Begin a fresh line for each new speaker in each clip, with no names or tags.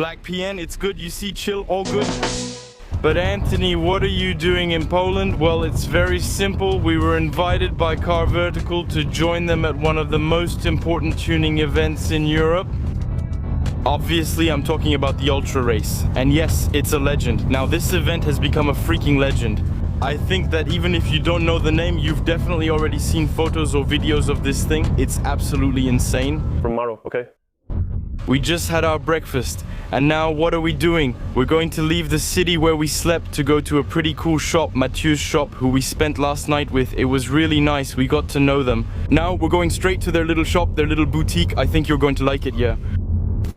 Black PN, it's good, you see, chill, all good. But Anthony, what are you doing in Poland? Well, it's very simple. We were invited by Car Vertical to join them at one of the most important tuning events in Europe. Obviously, I'm talking about the ULTRACE. And yes, it's a legend. Now, this event has become a freaking legend. I think that even if you don't know the name, you've definitely already seen photos or videos of this thing. It's absolutely insane.
From Maro, okay.
We just had our breakfast, and now what are we doing? We're going to leave the city where we slept to go to a pretty cool shop, Mathieu's shop, who we spent last night with. It was really nice, we got to know them. Now we're going straight to their little shop, their little boutique. I think you're going to like it, yeah.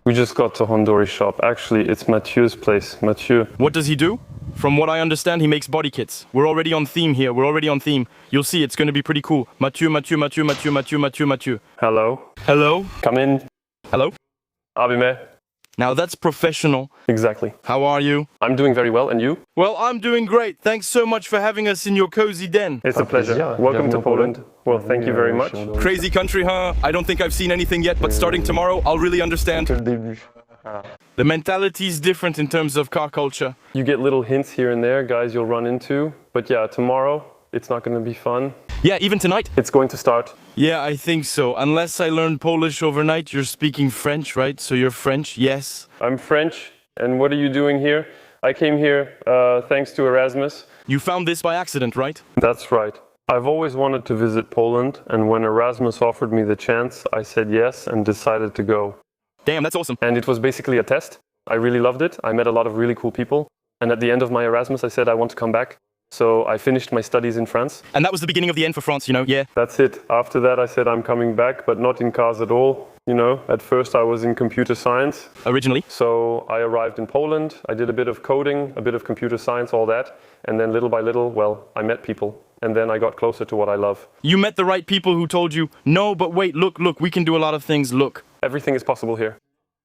We just got to Hondori shop. Actually, it's Mathieu's place. Mathieu.
What does he do? From what I understand, he makes body kits. We're already on theme here, we're already on theme. You'll see, it's going to be pretty cool. Mathieu.
Hello.
Hello?
Come in.
Hello?
Abime.
Now that's professional.
Exactly.
How are you?
I'm doing very well, and you?
Well, I'm doing great. Thanks so much for having us in your cozy den.
It's a pleasure. Welcome to Poland. Well, thank you very much.
Crazy country, huh? I don't think I've seen anything yet, but starting tomorrow, I'll really understand. The mentality is different in terms of car culture.
You get little hints here and there, guys you'll run into. But yeah, tomorrow, it's not going to be fun.
Yeah, even tonight.
It's going to start.
Yeah, I think so. Unless I learned Polish overnight, you're speaking French, right? So you're French, yes.
I'm French, and what are you doing here? I came here thanks to Erasmus.
You found this by accident, right?
That's right. I've always wanted to visit Poland, and when Erasmus offered me the chance, I said yes and decided to go.
Damn, that's awesome.
And it was basically a test. I really loved it. I met a lot of really cool people. And at the end of my Erasmus, I said I want to come back. So I finished my studies in France.
And that was the beginning of the end for France, you know, yeah.
That's it. After that, I said I'm coming back, but not in cars at all. You know, at first I was in computer science.
Originally?
So I arrived in Poland. I did a bit of coding, a bit of computer science, all that. And then little by little, well, I met people. And then I got closer to what I love.
You met the right people who told you, no, but wait, look, we can do a lot of things, look.
Everything is possible here.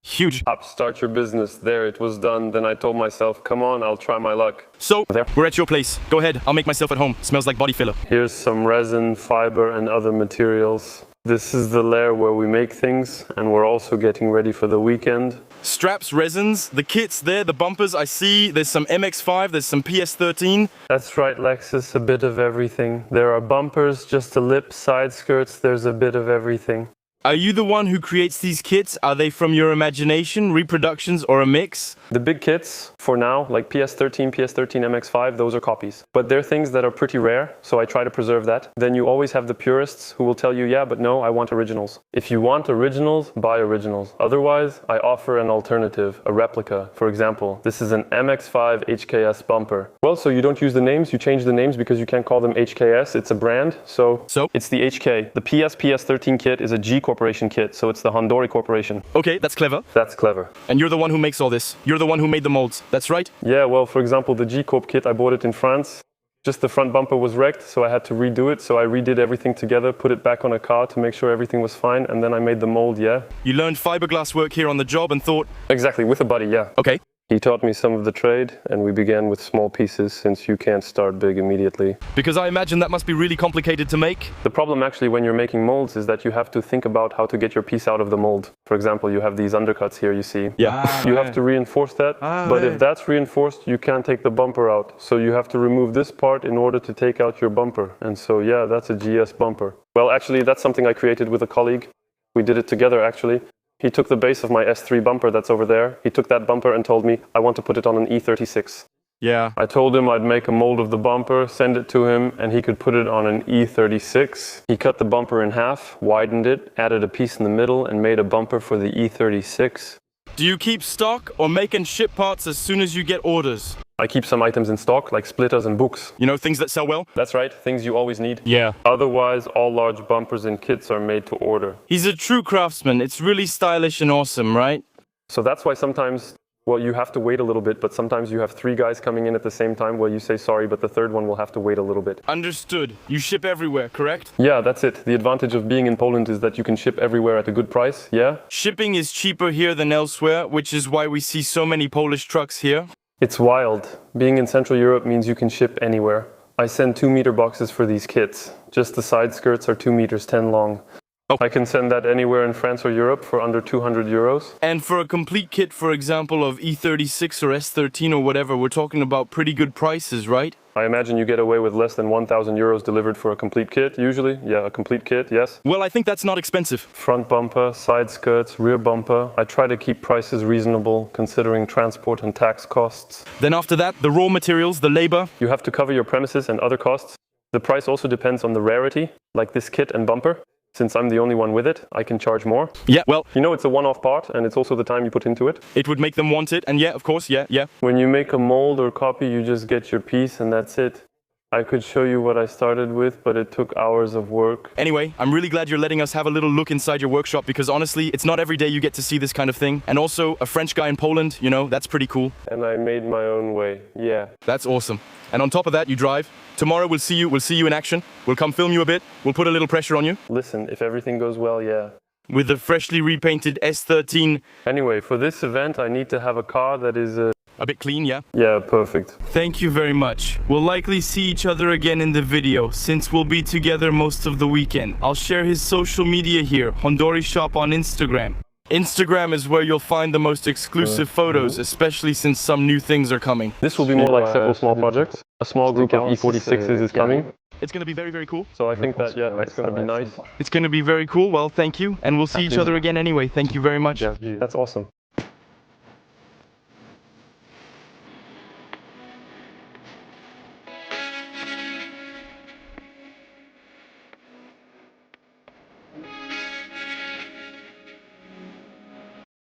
Huge.
Start your business. There, it was done. Then I told myself, come on, I'll try my luck.
So, we're at your place. Go ahead, I'll make myself at home. Smells like body filler.
Here's some resin, fiber, and other materials. This is the lair where we make things, and we're also getting ready for the weekend.
Straps, resins, the kits there, the bumpers, I see. There's some MX-5, there's some PS13.
That's right, Lexus, a bit of everything. There are bumpers, just a lip, side skirts, there's a bit of everything.
Are you the one who creates these kits? Are they from your imagination, reproductions, or a mix?
The big kits, for now, like PS13 MX5, those are copies. But they're things that are pretty rare, so I try to preserve that. Then you always have the purists who will tell you, yeah, but no, I want originals. If you want originals, buy originals. Otherwise, I offer an alternative, a replica. For example, this is an MX5 HKS bumper. Well, so you don't use the names, you change the names because you can't call them HKS, it's a brand, so it's the HK. The PS13 kit is a G Corporation kit, so it's the Hondori Corporation.
Okay, that's clever.
That's clever.
And you're the one who makes all this. You're the one who made the molds. That's right?
Yeah, well, for example, the G Corp kit, I bought it in France. Just the front bumper was wrecked, so I had to redo it. So I redid everything together, put it back on a car to make sure everything was fine, and then I made the mold, yeah.
You learned fiberglass work here on the job and thought...
Exactly, with a buddy, yeah.
Okay.
He taught me some of the trade, and we began with small pieces since you can't start big immediately.
Because I imagine that must be really complicated to make.
The problem actually when you're making molds is that you have to think about how to get your piece out of the mold. For example, you have these undercuts here, you see.
Yeah.
You have to reinforce that, but if that's reinforced, you can't take the bumper out. So you have to remove this part in order to take out your bumper. And so yeah, that's a GS bumper. Well, actually, that's something I created with a colleague. We did it together, actually. He took the base of my S3 bumper that's over there. He took that bumper and told me, I want to put it on an E36.
Yeah.
I told him I'd make a mold of the bumper, send it to him, and he could put it on an E36. He cut the bumper in half, widened it, added a piece in the middle, and made a bumper for the E36.
Do you keep stock or make and ship parts as soon as you get orders?
I keep some items in stock, like splitters and books.
You know, things that sell well?
That's right, things you always need.
Yeah.
Otherwise, all large bumpers and kits are made to order.
He's a true craftsman. It's really stylish and awesome, right?
So that's why sometimes, well, you have to wait a little bit, but sometimes you have 3 guys coming in at the same time. Well, you say sorry, but the third one will have to wait a little bit.
Understood. You ship everywhere, correct?
Yeah, that's it. The advantage of being in Poland is that you can ship everywhere at a good price, yeah?
Shipping is cheaper here than elsewhere, which is why we see so many Polish trucks here.
It's wild. Being in Central Europe means you can ship anywhere. I send 2-meter boxes for these kits. Just the side skirts are 2 meters 10 long. I can send that anywhere in France or Europe for under 200 euros.
And for a complete kit, for example, of E36 or S13 or whatever, we're talking about pretty good prices, right?
I imagine you get away with less than 1,000 euros delivered for a complete kit, usually. Yeah, a complete kit, yes.
Well, I think that's not expensive.
Front bumper, side skirts, rear bumper. I try to keep prices reasonable, considering transport and tax costs.
Then after that, the raw materials, the labor.
You have to cover your premises and other costs. The price also depends on the rarity, like this kit and bumper. Since I'm the only one with it, I can charge more.
Yeah, well,
You know, it's a one-off part, and it's also the time you put into it.
it would make them want it, and yeah, of course, yeah.
When you make a mold or copy, you just get your piece, and that's it. I could show you what I started with, but it took hours of work.
Anyway, I'm really glad you're letting us have a little look inside your workshop, because honestly, it's not every day you get to see this kind of thing. And also, a French guy in Poland, you know, that's pretty cool.
And I made my own way, yeah.
That's awesome. And on top of that, you drive. Tomorrow we'll see you in action. We'll come film you a bit. We'll put a little pressure on you.
Listen, if everything goes well, yeah.
With the freshly repainted S13.
Anyway, for this event, I need to have a car that is
A bit clean, yeah?
yeah, perfect.
Thank you very much. We'll likely see each other again in the video, since we'll be together most of the weekend. I'll share his social media here, Hondori Shop on Instagram. Instagram is where you'll find the most exclusive photos, especially since some new things are coming.
This will be more like several small projects. A small group of E46s is coming.
It's gonna be very, very cool.
So I think that, yeah, that's gonna be nice.
It's gonna be very cool. Well, thank you. And we'll see each other again anyway. Thank you very much.
That's awesome.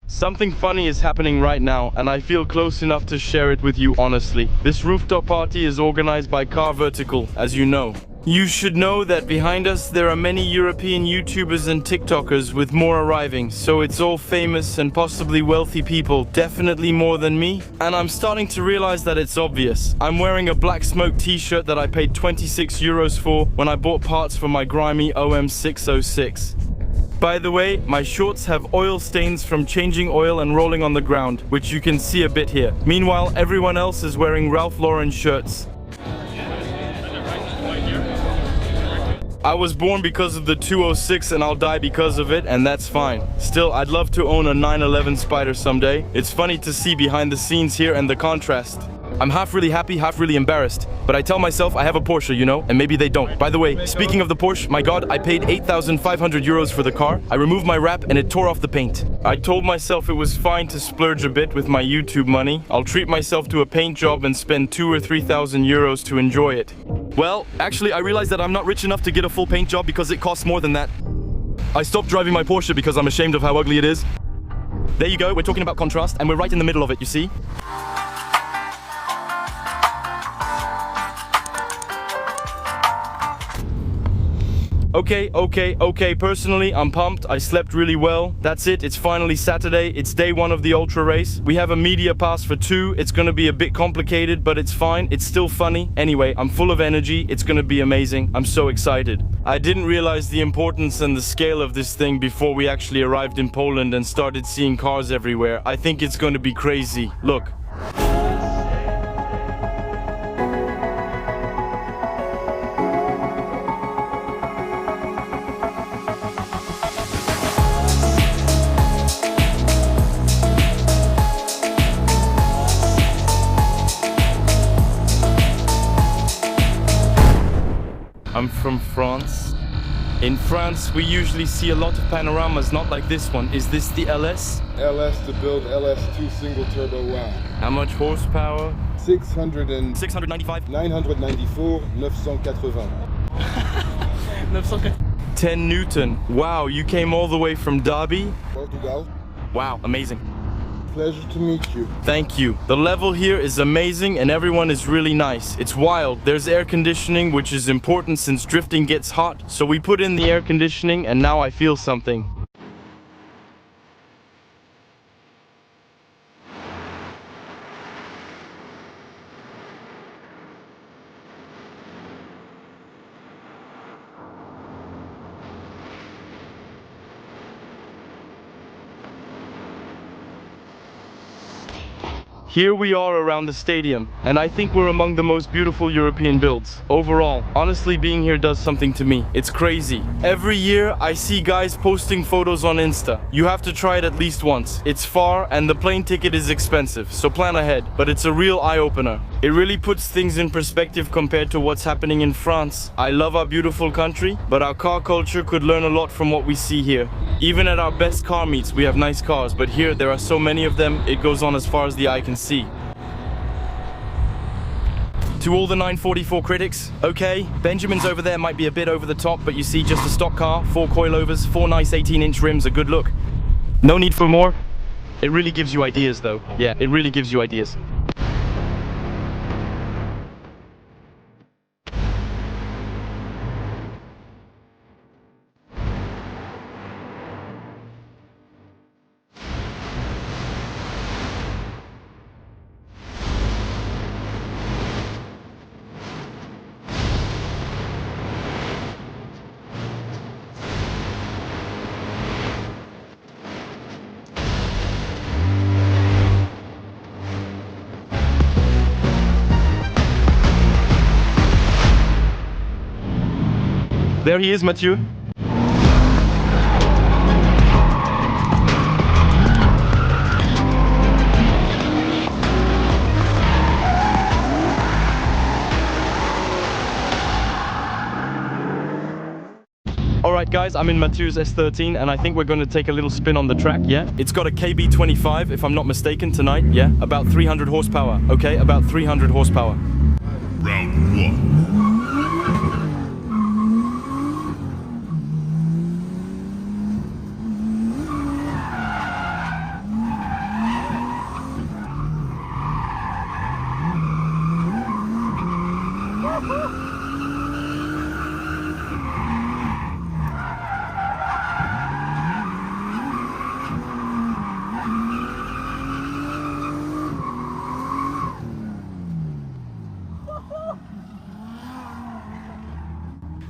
Something funny is happening right now, and I feel close enough to share it with you honestly. This rooftop party is organized by Car Vertical, as you know. You should know that behind us there are many European YouTubers and TikTokers with more arriving, so it's all famous and possibly wealthy people, definitely more than me. And I'm starting to realize that it's obvious. I'm wearing a black smoke t-shirt that I paid 26 euros for when I bought parts for my grimy OM606. By the way, my shorts have oil stains from changing oil and rolling on the ground, which you can see a bit here. Meanwhile, everyone else is wearing Ralph Lauren shirts. I was born because of the 206 and I'll die because of it, and that's fine. Still, I'd love to own a 911 Spider someday. It's funny to see behind the scenes here and the contrast. I'm half really happy, half really embarrassed. But I tell myself I have a Porsche, you know, and maybe they don't. By the way, speaking of the Porsche, my god, I paid 8,500 euros for the car. I removed my wrap and it tore off the paint. I told myself it was fine to splurge a bit with my YouTube money. I'll treat myself to a paint job and spend 2,000 or 3,000 euros to enjoy it. Well, actually, I realized that I'm not rich enough to get a full paint job because it costs more than that. I stopped driving my Porsche because I'm ashamed of how ugly it is. There you go, we're talking about contrast, and we're right in the middle of it, you see? Okay, personally, I'm pumped. I slept really well. That's it, it's finally Saturday. It's day 1 of the Ultra race. We have a media pass for 2. It's gonna be a bit complicated, but it's fine. It's still funny. Anyway, I'm full of energy. It's gonna be amazing. I'm so excited. I didn't realize the importance and the scale of this thing before we actually arrived in Poland and started seeing cars everywhere. I think it's gonna be crazy. Look. I'm from France. In France, we usually see a lot of panoramas, not like this one. Is this the LS?
LS to build LS2 single turbo wow.
How much horsepower?
695. 994, 980.
10 Newton. Wow, you came all the way from Derby?
Portugal.
Wow, amazing.
Pleasure to meet you.
Thank you. The level here is amazing and everyone is really nice. It's wild. There's air conditioning, which is important since drifting gets hot. So we put in the air conditioning and now I feel something. Here we are around the stadium, and I think we're among the most beautiful European builds. Overall, honestly, being here does something to me. It's crazy. Every year, I see guys posting photos on Insta. You have to try it at least once. It's far, and the plane ticket is expensive, so plan ahead. But it's a real eye-opener. It really puts things in perspective compared to what's happening in France. I love our beautiful country, but our car culture could learn a lot from what we see here. Even at our best car meets, we have nice cars, but here there are so many of them, it goes on as far as the eye can see. To all the 944 critics, okay, Benjamin's over there might be a bit over the top, but you see, just a stock car, 4 coilovers, 4 nice 18-inch rims, a good look. No need for more. It really gives you ideas though. Yeah, it really gives you ideas. There he is, Mathieu. Alright guys, I'm in Mathieu's S13 and I think we're going to take a little spin on the track, yeah? It's got a KB25 if I'm not mistaken tonight, yeah? About 300 horsepower, okay? About 300 horsepower.
Round 1.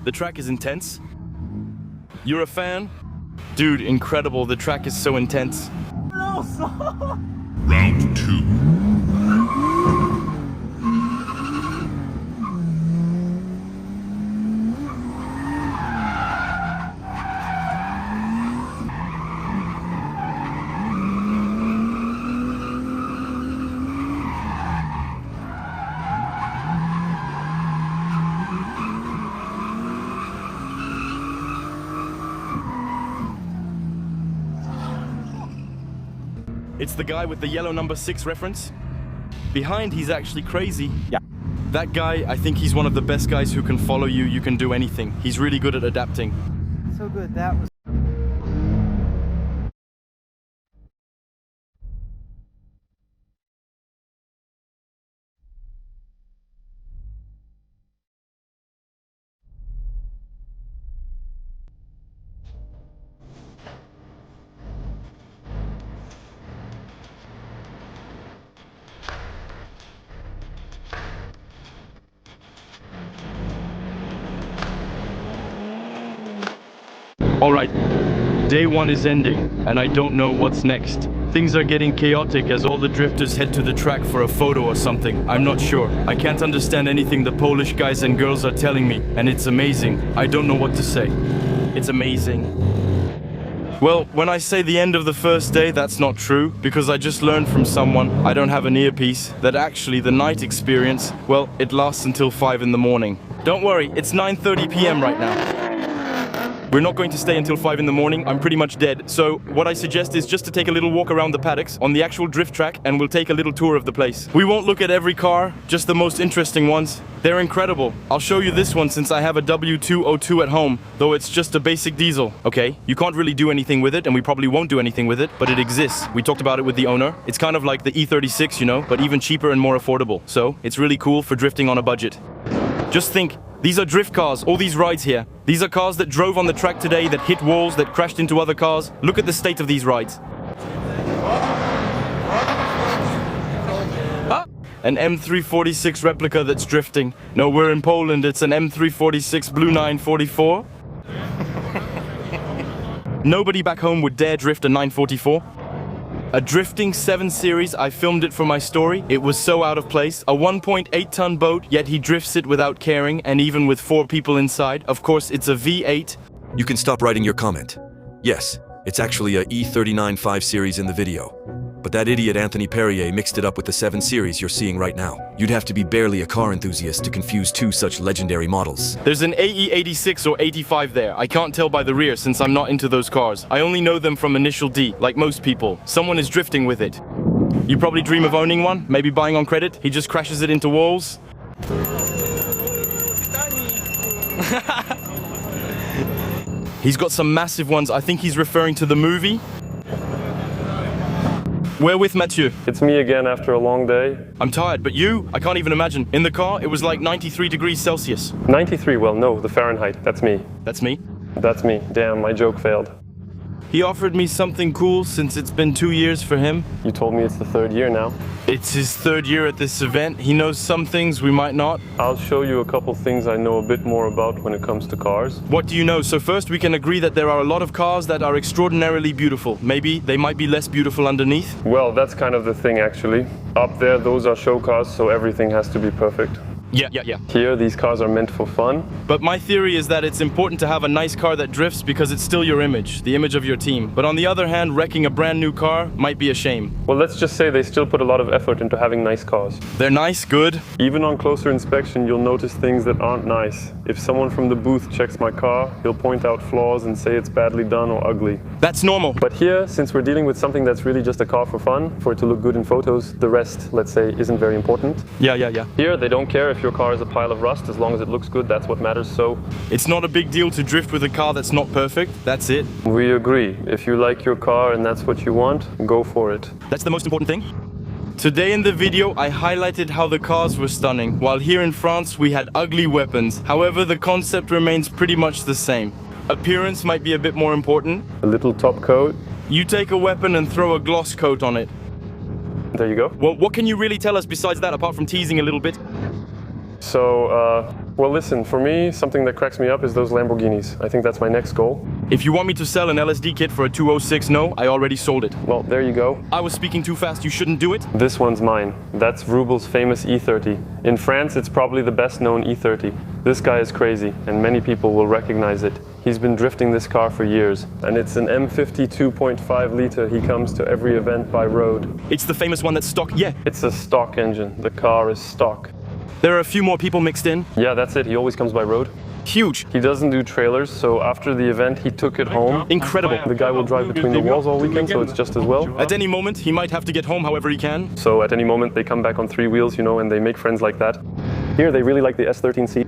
The track is intense. You're a fan? Dude, incredible. The track is so intense.
Round 2.
It's the guy with the yellow number 6 reference. Behind, he's actually crazy.
Yeah.
That guy, I think he's one of the best guys who can follow you. You can do anything. He's really good at adapting.
So good. That was.
Alright, day 1 is ending, and I don't know what's next. Things are getting chaotic as all the drifters head to the track for a photo or something. I'm not sure. I can't understand anything the Polish guys and girls are telling me, and it's amazing. I don't know what to say. It's amazing. Well, when I say the end of the first day, that's not true, because I just learned from someone, I don't have an earpiece, that actually the night experience, well, it lasts until 5 in the morning. Don't worry, it's 9:30 p.m. right now. We're not going to stay until 5 in the morning, I'm pretty much dead. So what I suggest is just to take a little walk around the paddocks on the actual drift track and we'll take a little tour of the place. We won't look at every car, just the most interesting ones. They're incredible. I'll show you this one since I have a W202 at home, though it's just a basic diesel. Okay, you can't really do anything with it and we probably won't do anything with it, but it exists. We talked about it with the owner. It's kind of like the E36, you know, but even cheaper and more affordable. So it's really cool for drifting on a budget. Just think, these are drift cars, all these rides here. These are cars that drove on the track today, that hit walls, that crashed into other cars. Look at the state of these rides. An M346 replica that's drifting. No, we're in Poland, it's an M346 Blue 944. Nobody back home would dare drift a 944. A drifting 7 Series, I filmed it for my story. It was so out of place. A 1.8-ton boat, yet he drifts it without caring, and even with 4 people inside. Of course, it's a V8.
You can stop writing your comment. Yes, it's actually a E39 5 Series in the video. But that idiot Anthony Perrier mixed it up with the 7 Series you're seeing right now. You'd have to be barely a car enthusiast to confuse 2 such legendary models.
There's an AE86 or 85 there. I can't tell by the rear since I'm not into those cars. I only know them from Initial D, like most people. Someone is drifting with it. You probably dream of owning one, maybe buying on credit. He just crashes it into walls. He's got some massive ones. I think he's referring to the movie. We're with Mathieu.
It's me again after a long day.
I'm tired, but you? I can't even imagine. In the car, it was like 93 degrees Celsius.
93, well no, the Fahrenheit, that's me.
That's me.
That's me. Damn, my joke failed.
He offered me something cool since it's been 2 years for him.
You told me it's the 3rd year now.
It's his 3rd year at this event. He knows some things we might not.
I'll show you a couple things I know a bit more about when it comes to cars.
What do you know? So first we can agree that there are a lot of cars that are extraordinarily beautiful. Maybe they might be less beautiful underneath.
Well, that's kind of the thing actually. Up there, those are show cars, so everything has to be perfect.
Yeah.
Here, these cars are meant for fun.
But my theory is that it's important to have a nice car that drifts because it's still your image, the image of your team. But on the other hand, wrecking a brand new car might be a shame.
Well, let's just say they still put a lot of effort into having nice cars.
They're nice, good.
Even on closer inspection, you'll notice things that aren't nice. If someone from the booth checks my car, he'll point out flaws and say it's badly done or ugly.
That's normal.
But here, since we're dealing with something that's really just a car for fun, for it to look good in photos, the rest, let's say, isn't very important.
Yeah.
Here, they don't care if your car is a pile of rust, as long as it looks good, that's what matters, so...
It's not a big deal to drift with a car that's not perfect, that's it.
We agree. If you like your car and that's what you want, go for it.
That's the most important thing. Today in the video, I highlighted how the cars were stunning, while here in France we had ugly weapons. However, the concept remains pretty much the same. Appearance might be a bit more important.
A little top coat.
You take a weapon and throw a gloss coat on it.
There you go.
Well, what can you really tell us besides that, apart from teasing a little bit?
So, well listen, for me, something that cracks me up is those Lamborghinis. I think that's my next goal.
If you want me to sell an LSD kit for a 206, no, I already sold it.
Well, there you go.
I was speaking too fast, you shouldn't do it.
This one's mine. That's Rubel's famous E30. In France, it's probably the best known E30. This guy is crazy, and many people will recognize it. He's been drifting this car for years, and it's an M50 2.5 liter. He comes to every event by road.
It's the famous one that's stock, yeah.
It's a stock engine. The car is stock.
There are a few more people mixed in.
Yeah, that's it. He always comes by road.
Huge.
He doesn't do trailers, so after the event, he took it home.
Incredible.
The guy will drive between the walls all weekend, so it's just as well.
At any moment, he might have to get home however he can.
So at any moment, they come back on 3 wheels, you know, and they make friends like that. Here, they really like the S13C.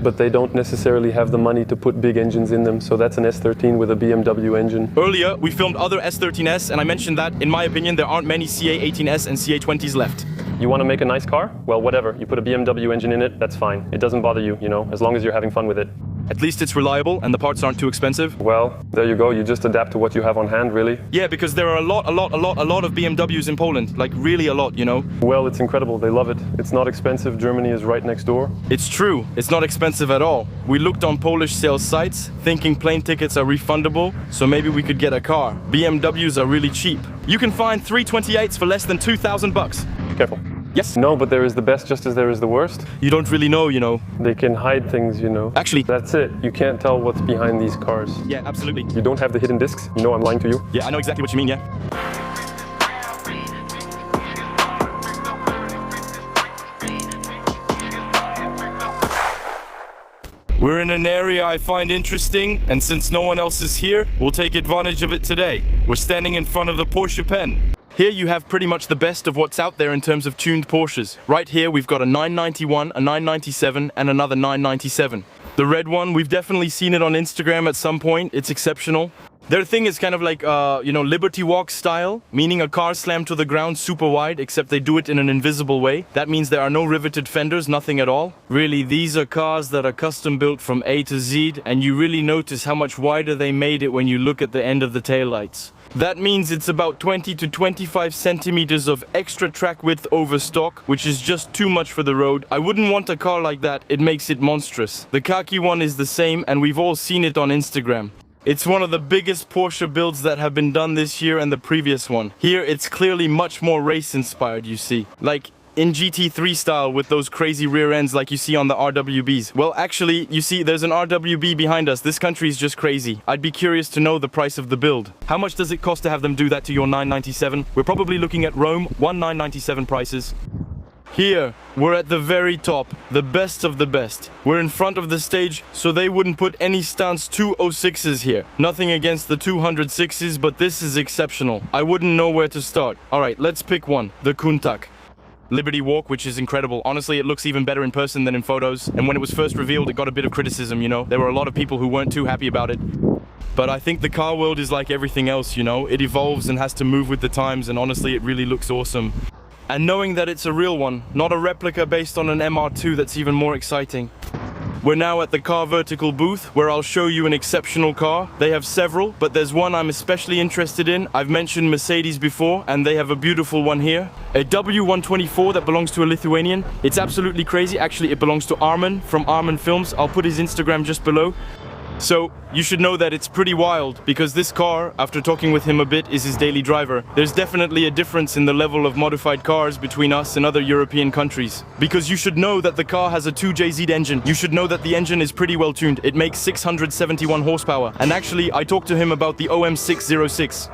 But they don't necessarily have the money to put big engines in them, so that's an S13 with a BMW engine.
Earlier, we filmed other S13S, and I mentioned that, in my opinion, there aren't many CA18S and CA20s left.
You want to make a nice car? Well, whatever. You put a BMW engine in it, that's fine. It doesn't bother you, you know, as long as you're having fun with it.
At least it's reliable and the parts aren't too expensive.
Well, there you go. You just adapt to what you have on hand, really.
Yeah, because there are a lot of BMWs in Poland. Like, really a lot, you know?
Well, it's incredible. They love it. It's not expensive. Germany is right next door.
It's true. It's not expensive at all. We looked on Polish sales sites, thinking plane tickets are refundable, so maybe we could get a car. BMWs are really cheap. You can find 328s for less than 2,000 bucks.
Careful.
Yes?
No, but there is the best just as there is the worst.
You don't really know, you know.
They can hide things, you know.
Actually,
That's it. You can't tell what's behind these cars.
yeah, absolutely.
You don't have the hidden discs. You know I'm lying to you.
Yeah, I know exactly what you mean, yeah. We're in an area I find interesting, and since no one else is here, we'll take advantage of it today. We're standing in front of the Porsche pen. Here you have pretty much the best of what's out there in terms of tuned Porsches. Right here we've got a 991, a 997 and another 997. The red one, we've definitely seen it on Instagram at some point. It's exceptional. Their thing is kind of like, you know, Liberty Walk style, meaning a car slammed to the ground super wide, except they do it in an invisible way. That means there are no riveted fenders, nothing at all. Really, these are cars that are custom built from A to Z, and you really notice how much wider they made it when you look at the end of the taillights. That means it's about 20 to 25 centimeters of extra track width over stock, which is just too much for the road. I wouldn't want a car like that, it makes it monstrous. The khaki one is the same, and we've all seen it on Instagram. It's one of the biggest Porsche builds that have been done this year and the previous one. Here it's clearly much more race inspired, you see. Like in GT3 style with those crazy rear ends like you see on the RWBs. Well, actually, you see there's an RWB behind us. This country is just crazy. I'd be curious to know the price of the build. How much does it cost to have them do that to your 997? We're probably looking at Rome, 1997 prices. Here, we're at the very top, the best of the best. We're in front of the stage, so they wouldn't put any stance 206s here. Nothing against the 206s, but this is exceptional. I wouldn't know where to start. Alright, let's pick one, the Countach. Liberty Walk, which is incredible. Honestly, it looks even better in person than in photos. And when it was first revealed, it got a bit of criticism, you know. There were a lot of people who weren't too happy about it. But I think the car world is like everything else, you know. It evolves and has to move with the times, and honestly, it really looks awesome. And knowing that it's a real one, not a replica based on an MR2, that's even more exciting. We're now at the Car Vertical booth, where I'll show you an exceptional car. They have several, but there's one I'm especially interested in. I've mentioned Mercedes before, and they have a beautiful one here. A W124 that belongs to a Lithuanian. It's absolutely crazy. Actually, it belongs to Armin from Armin Films. I'll put his Instagram just below. So, you should know that it's pretty wild, because this car, after talking with him a bit, is his daily driver. There's definitely a difference in the level of modified cars between us and other European countries. Because you should know that the car has a 2JZ engine. You should know that the engine is pretty well tuned. It makes 671 horsepower. And actually, I talked to him about the OM606.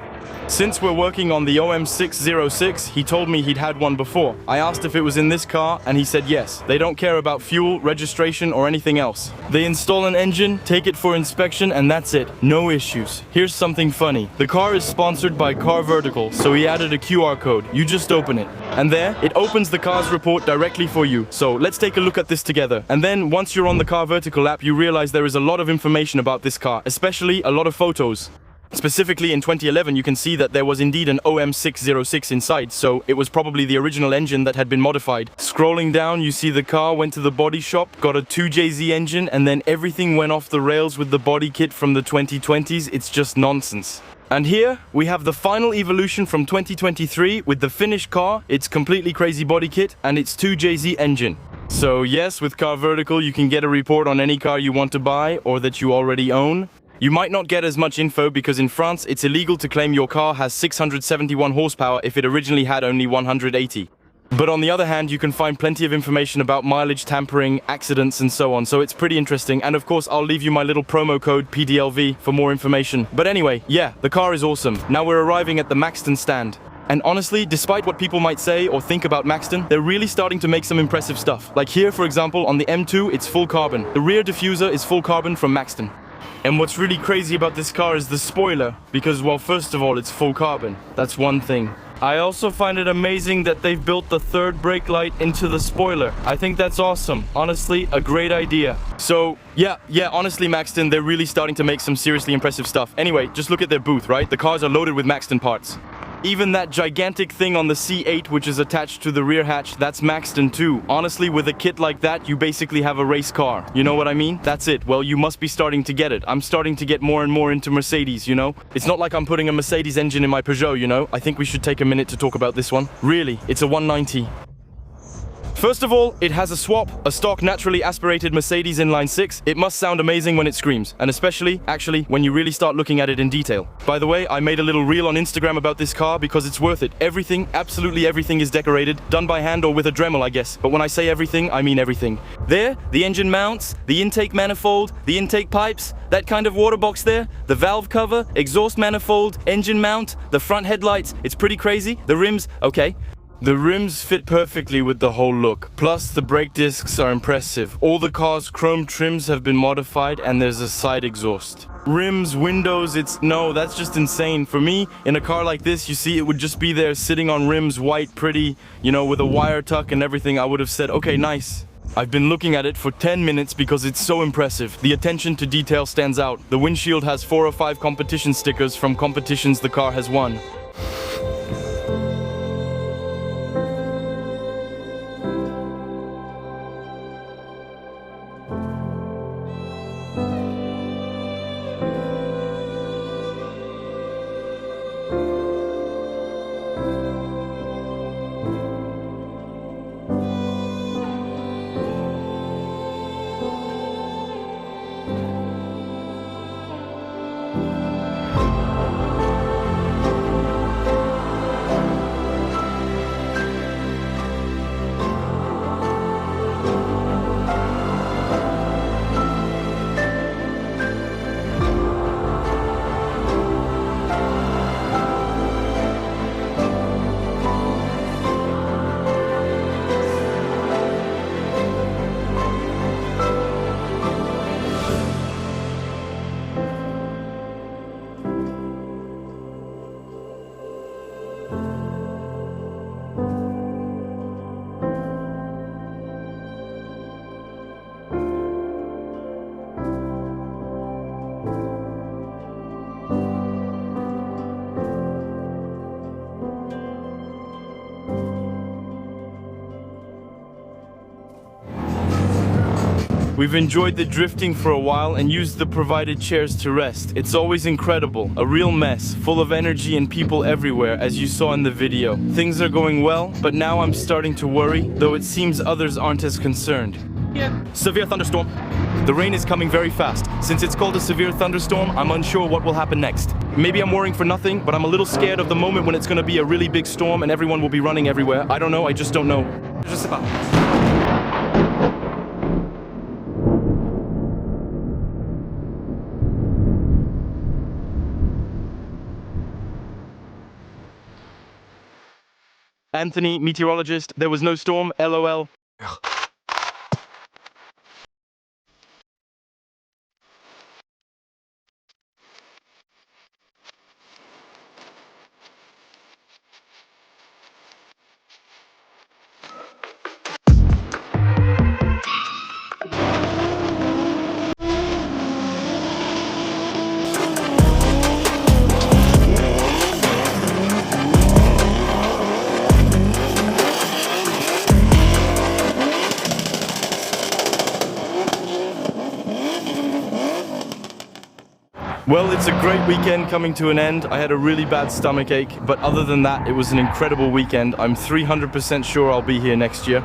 Since we're working on the OM606, he told me he'd had one before. I asked if it was in this car, and he said yes. They don't care about fuel, registration, or anything else. They install an engine, take it for inspection, and that's it. No issues. Here's something funny. The car is sponsored by Car Vertical, so he added a QR code. You just open it. And there, it opens the car's report directly for you. So let's take a look at this together. And then, once you're on the Car Vertical app, you realize there is a lot of information about this car, especially a lot of photos. Specifically in 2011, you can see that there was indeed an OM606 inside, so it was probably the original engine that had been modified. Scrolling down, you see the car went to the body shop, got a 2JZ engine, and then everything went off the rails with the body kit from the 2020s. It's just nonsense. And here, we have the final evolution from 2023 with the finished car, its completely crazy body kit, and its 2JZ engine. So yes, with Car Vertical, you can get a report on any car you want to buy or that you already own. You might not get as much info because in France, it's illegal to claim your car has 671 horsepower if it originally had only 180. But on the other hand, you can find plenty of information about mileage, tampering, accidents, and so on, so it's pretty interesting. And of course, I'll leave you my little promo code PDLV for more information. But anyway, yeah, the car is awesome. Now we're arriving at the Maxton stand. And honestly, despite what people might say or think about Maxton, they're really starting to make some impressive stuff. Like here, for example, on the M2, it's full carbon. The rear diffuser is full carbon from Maxton. And what's really crazy about this car is the spoiler, because, well, first of all, it's full carbon. That's one thing. I also find it amazing that they've built the third brake light into the spoiler. I think that's awesome. Honestly, a great idea. So, yeah, honestly, Maxton, they're really starting to make some seriously impressive stuff. Anyway, just look at their booth, right? The cars are loaded with Maxton parts. Even that gigantic thing on the C8, which is attached to the rear hatch, that's Maxton too. Honestly, with a kit like that, you basically have a race car. You know what I mean? That's it. Well, you must be starting to get it. I'm starting to get more and more into Mercedes, you know? It's not like I'm putting a Mercedes engine in my Peugeot, you know? I think we should take a minute to talk about this one. Really, it's a 190. First of all, it has a swap, a stock naturally aspirated Mercedes inline 6. It must sound amazing when it screams, and especially, actually, when you really start looking at it in detail. By the way, I made a little reel on Instagram about this car because it's worth it. Everything, absolutely everything is decorated, done by hand or with a Dremel, I guess. But when I say everything, I mean everything. There, the engine mounts, the intake manifold, the intake pipes, that kind of water box there, the valve cover, exhaust manifold, engine mount, the front headlights. It's pretty crazy. The rims, okay. The rims fit perfectly with the whole look. Plus, the brake discs are impressive. All the car's chrome trims have been modified and there's a side exhaust. Rims, windows, no, that's just insane. For me, in a car like this, you see, it would just be there sitting on rims, white, pretty, you know, with a wire tuck and everything. I would have said, okay, nice. I've been looking at it for 10 minutes because it's so impressive. The attention to detail stands out. The windshield has 4 or 5 competition stickers from competitions the car has won. We've enjoyed the drifting for a while and used the provided chairs to rest. It's always incredible. A real mess, full of energy and people everywhere, as you saw in the video. Things are going well, but now I'm starting to worry, though it seems others aren't as concerned. Severe thunderstorm. The rain is coming very fast. Since it's called a severe thunderstorm, I'm unsure what will happen next. Maybe I'm worrying for nothing, but I'm a little scared of the moment when it's gonna be a really big storm and everyone will be running everywhere. I don't know, I just don't know. Je sais pas. Anthony, meteorologist, there was no storm, LOL. Well, it's a great weekend coming to an end. I had a really bad stomach ache, but other than that, it was an incredible weekend. I'm 300% sure I'll be here next year.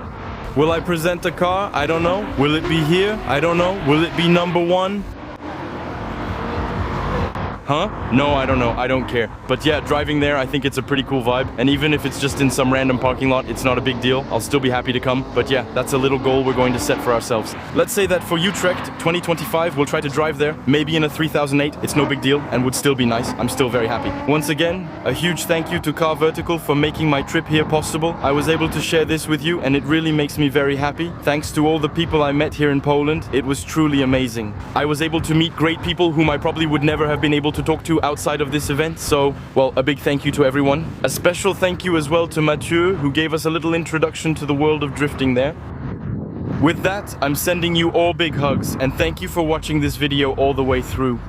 Will I present the car? I don't know. Will it be here? I don't know. Will it be number one? Huh? No, I don't know. I don't care. But yeah, driving there, I think it's a pretty cool vibe. And even if it's just in some random parking lot, it's not a big deal. I'll still be happy to come. But yeah, that's a little goal we're going to set for ourselves. Let's say that for Utrecht 2025, we'll try to drive there. Maybe in a 3008. It's no big deal and would still be nice. I'm still very happy. Once again, a huge thank you to Car Vertical for making my trip here possible. I was able to share this with you and it really makes me very happy. Thanks to all the people I met here in Poland. It was truly amazing. I was able to meet great people whom I probably would never have been able to talk to outside of this event, so, well, a big thank you to everyone. A special thank you as well to Mathieu, who gave us a little introduction to the world of drifting there. With that, I'm sending you all big hugs, and thank you for watching this video all the way through.